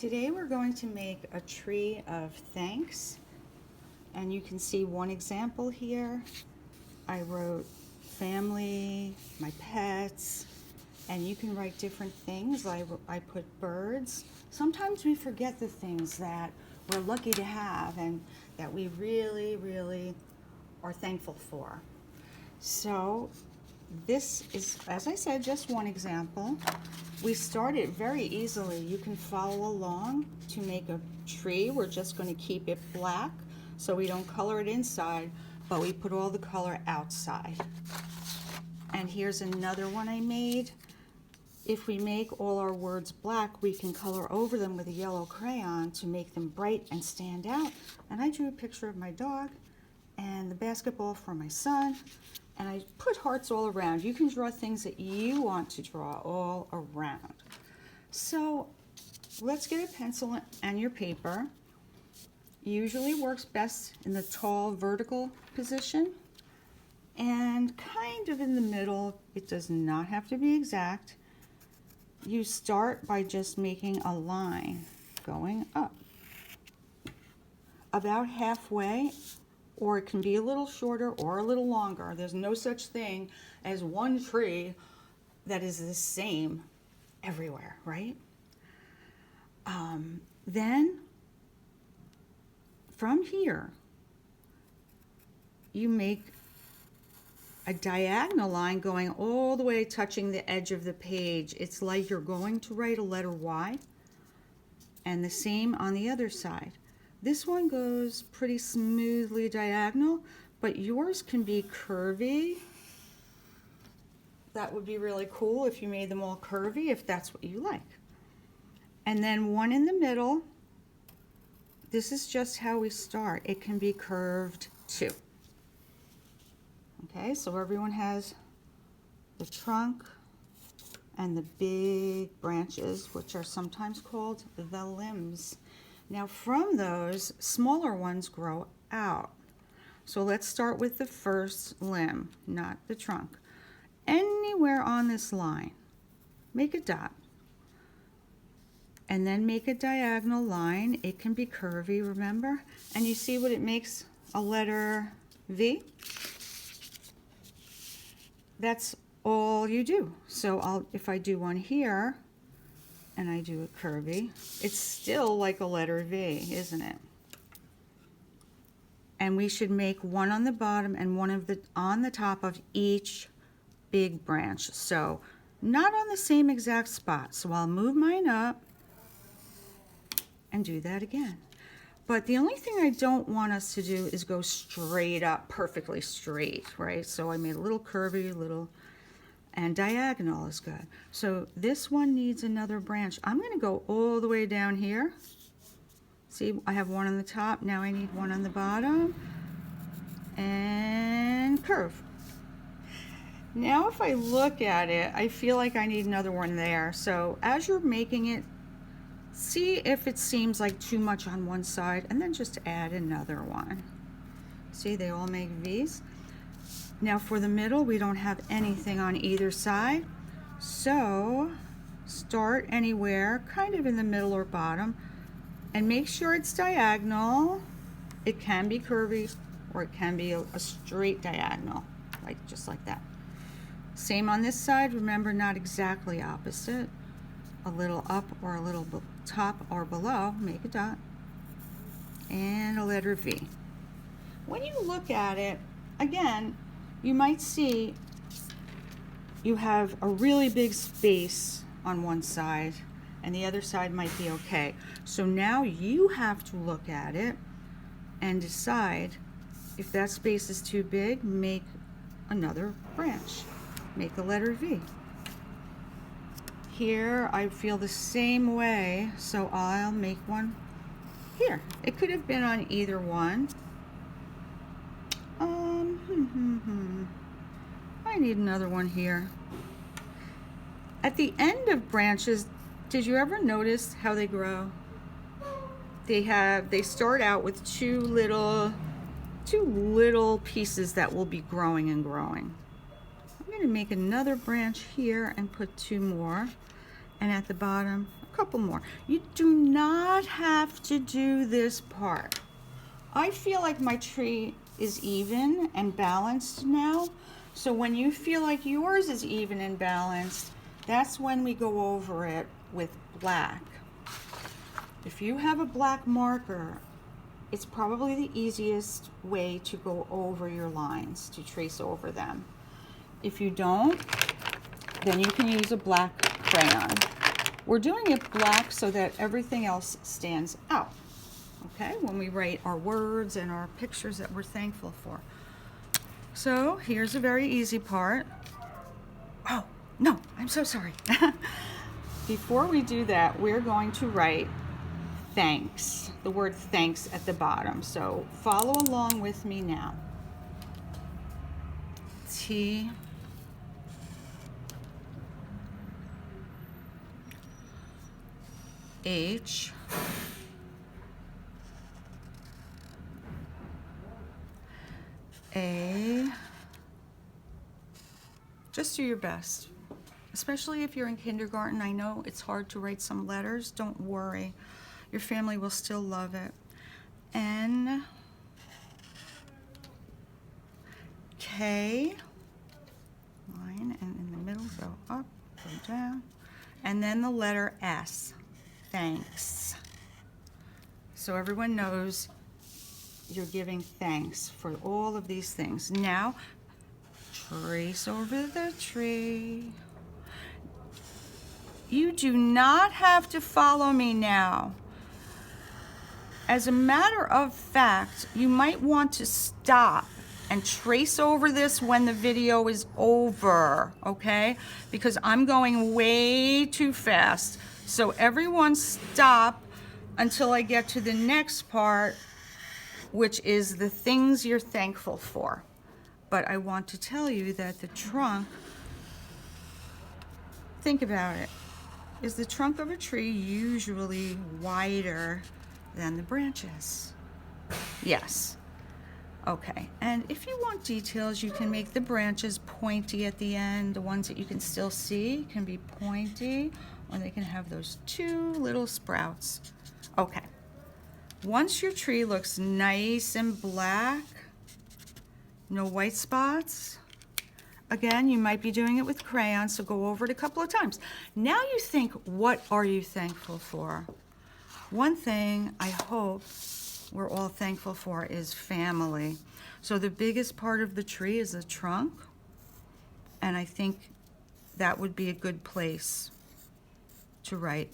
Today we're going to make a tree of thanks, and you can see one example here. I wrote family, my pets, and you can write different things. I put birds. Sometimes we forget the things that we're lucky to have and that we really, really are thankful for. So this is, as I said, just one example. We started very easily. You can follow along. To make a tree, we're just going to keep it black so we don't color it inside, but we put all the color outside. And here's another one I made. If we make all our words black, we can color over them with a yellow crayon to make them bright and stand out. And I drew a picture of my dog and the basketball for my son. And I put hearts all around. You can draw things that you want to draw all around. So let's get a pencil and your paper. Usually works best in the tall vertical position and kind of in the middle. It does not have to be exact. You start by just making a line going up about halfway, or it can be a little shorter or a little longer. There's no such thing as one tree that is the same everywhere, right? Then from here, you make a diagonal line going all the way touching the edge of the page. It's like you're going to write a letter Y, and the same on the other side. This one goes pretty smoothly diagonal, but yours can be curvy. That would be really cool if you made them all curvy, if that's what you like. And then one in the middle. This is just how we start. It can be curved too. Okay, so everyone has the trunk and the big branches, which are sometimes called the limbs. Now from those, smaller ones grow out. So let's start with the first limb, not the trunk. Anywhere on this line, make a dot. And then make a diagonal line. It can be curvy, remember? And you see what it makes? A letter V. That's all you do. So if I do one here, and I do a curvy, it's still like a letter V, isn't it? And we should make one on the bottom and one on the top of each big branch. So not on the same exact spot. So I'll move mine up and do that again. But the only thing I don't want us to do is go straight up, perfectly straight, right? So I made a little curvy, and diagonal is good. So this one needs another branch. I'm going to go all the way down here. See, I have one on the top. Now I need one on the bottom. And curve. Now if I look at it, I feel like I need another one there. So as you're making it, see if it seems like too much on one side, and then just add another one. See, they all make V's. Now for the middle, we don't have anything on either side. So start anywhere, kind of in the middle or bottom, and make sure it's diagonal. It can be curvy, or it can be a straight diagonal, just like that. Same on this side. Remember, not exactly opposite. A little up or a little top or below, make a dot, and a letter V. When you look at it, again, you might see you have a really big space on one side and the other side might be okay. So now you have to look at it and decide if that space is too big, make another branch, make the letter V. Here I feel the same way, so I'll make one here. It could have been on either one. I need another one here. At the end of branches, did you ever notice how they grow? They start out with two little pieces that will be growing and growing. I'm going to make another branch here and put two more. And at the bottom, couple more. You do not have to do this part. I feel like my tree is even and balanced now. So when you feel like yours is even and balanced, that's when we go over it with black. If you have a black marker, it's probably the easiest way to go over your lines, to trace over them. If you don't, then you can use a black crayon. We're doing it black so that everything else stands out, okay, when we write our words and our pictures that we're thankful for. So here's a very easy part. Oh, no, I'm so sorry. Before we do that, we're going to write thanks, the word thanks at the bottom. So follow along with me now. T H A. Just do your best, especially if you're in kindergarten. I know it's hard to write some letters. Don't worry, your family will still love it. N K, line, and in the middle go up, go down, and then the letter S. Thanks. So everyone knows you're giving thanks for all of these things. Now, trace over the tree. You do not have to follow me now. As a matter of fact, you might want to stop and trace over this when the video is over, okay? Because I'm going way too fast. So everyone stop until I get to the next part, which is the things you're thankful for. But I want to tell you that the trunk, think about it, is the trunk of a tree usually wider than the branches? Yes. Okay, and if you want details, you can make the branches pointy at the end. The ones that you can still see can be pointy, or they can have those two little sprouts. Okay, once your tree looks nice and black, no white spots, again, you might be doing it with crayons, so go over it a couple of times. Now you think, what are you thankful for? One thing I hope we're all thankful for is family. So the biggest part of the tree is the trunk, and I think that would be a good place to write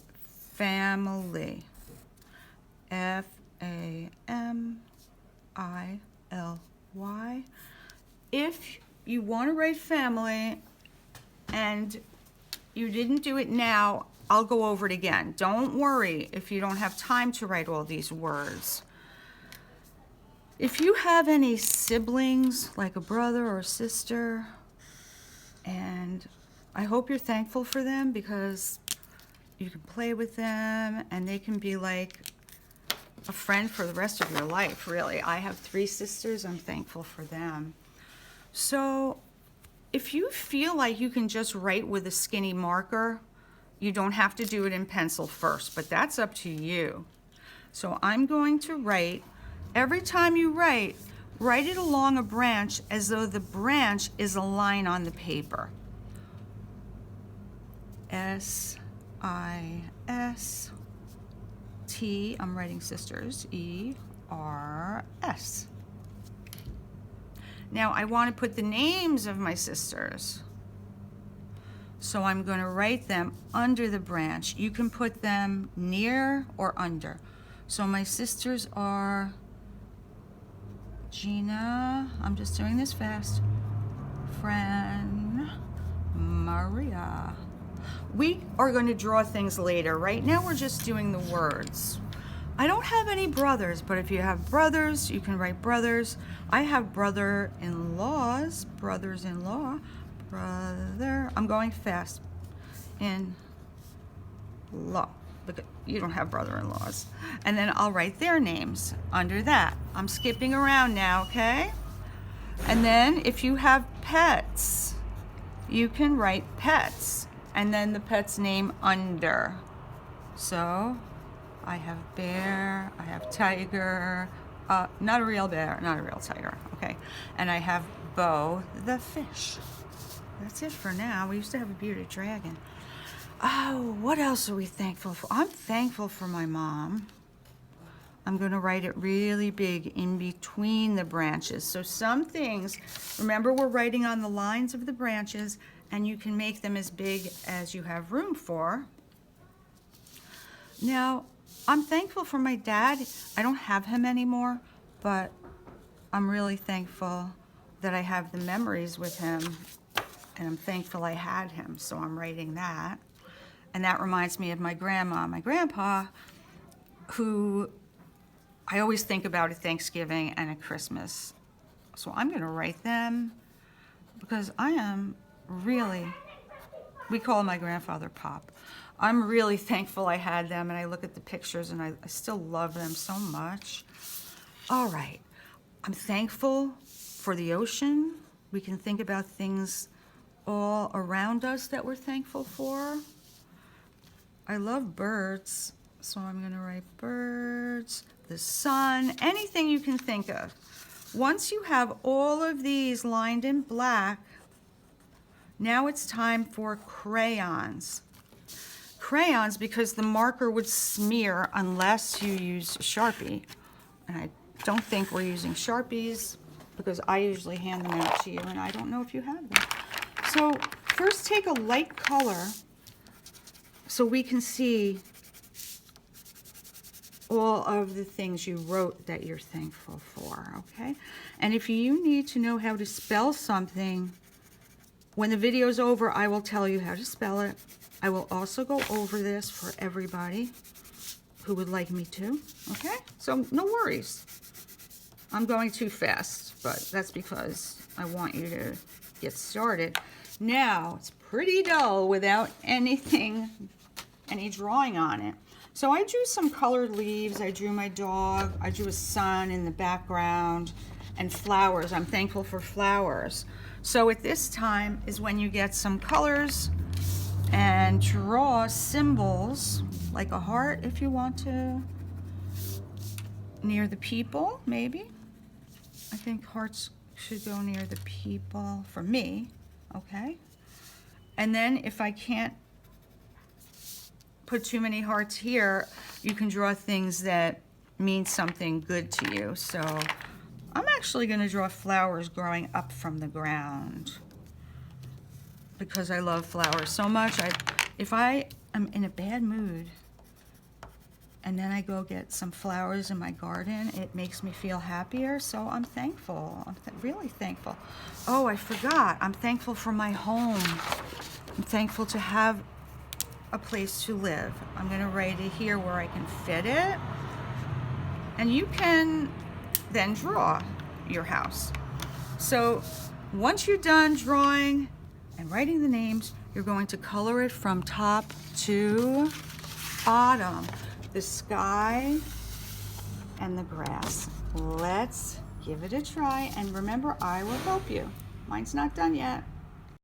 family. F-A-M-I-L-Y. If you want to write family and you didn't do it now, I'll go over it again. Don't worry if you don't have time to write all these words. If you have any siblings, like a brother or a sister, and I hope you're thankful for them because you can play with them and they can be like a friend for the rest of your life, really. I have 3 sisters. I'm thankful for them. So if you feel like you can just write with a skinny marker, you don't have to do it in pencil first, but that's up to you. So I'm going to write, every time you write it along a branch as though the branch is a line on the paper. S-I-S-T, I'm writing sisters, E-R-S. Now I want to put the names of my sisters. So I'm going to write them under the branch. You can put them near or under. So my sisters are Gina, I'm just doing this fast, Fran, Maria. We are going to draw things later. Right now we're just doing the words. I don't have any brothers, but if you have brothers, you can write brothers. I have brother-in-laws, brothers-in-law, brother. I'm going fast. In-law. Look, you don't have brother-in-laws. And then I'll write their names under that. I'm skipping around now, okay? And then if you have pets, you can write pets and then the pet's name under. So I have bear, I have tiger, not a real bear, not a real tiger, okay? And I have Bo the fish. That's it for now. We used to have a bearded dragon. Oh, what else are we thankful for? I'm thankful for my mom. I'm going to write it really big in between the branches. So some things, remember we're writing on the lines of the branches, and you can make them as big as you have room for. Now, I'm thankful for my dad. I don't have him anymore, but I'm really thankful that I have the memories with him, and I'm thankful I had him, so I'm writing that. And that reminds me of my grandma, my grandpa, who I always think about at Thanksgiving and at Christmas. So I'm going to write them because I am really, we call my grandfather Pop. I'm really thankful I had them, and I look at the pictures and I still love them so much. All right, I'm thankful for the ocean. We can think about things all around us that we're thankful for. I love birds, so I'm going to write birds, the sun, anything you can think of. Once you have all of these lined in black, now it's time for crayons. Crayons, because the marker would smear unless you use Sharpie. And I don't think we're using Sharpies because I usually hand them out to you, and I don't know if you have them. So first take a light color so we can see all of the things you wrote that you're thankful for, okay? And if you need to know how to spell something, when the video's over, I will tell you how to spell it. I will also go over this for everybody who would like me to, okay? So no worries. I'm going too fast, but that's because I want you to get started. Now, it's pretty dull without any drawing on it. So I drew some colored leaves. I drew my dog. I drew a sun in the background and flowers. I'm thankful for flowers. So at this time is when you get some colors and draw symbols, like a heart if you want to, near the people, maybe. I think hearts should go near the people for me, okay? And then if I can't put too many hearts here, you can draw things that mean something good to you. So I'm actually going to draw flowers growing up from the ground because I love flowers so much. If I am in a bad mood and then I go get some flowers in my garden, it makes me feel happier. So I'm thankful. I'm really thankful. Oh, I forgot. I'm thankful for my home. I'm thankful to have a place to live. I'm going to write it here where I can fit it. And you can then draw your house. So once you're done drawing and writing the names, you're going to color it from top to bottom. The sky and the grass. Let's give it a try. And remember, I will help you. Mine's not done yet.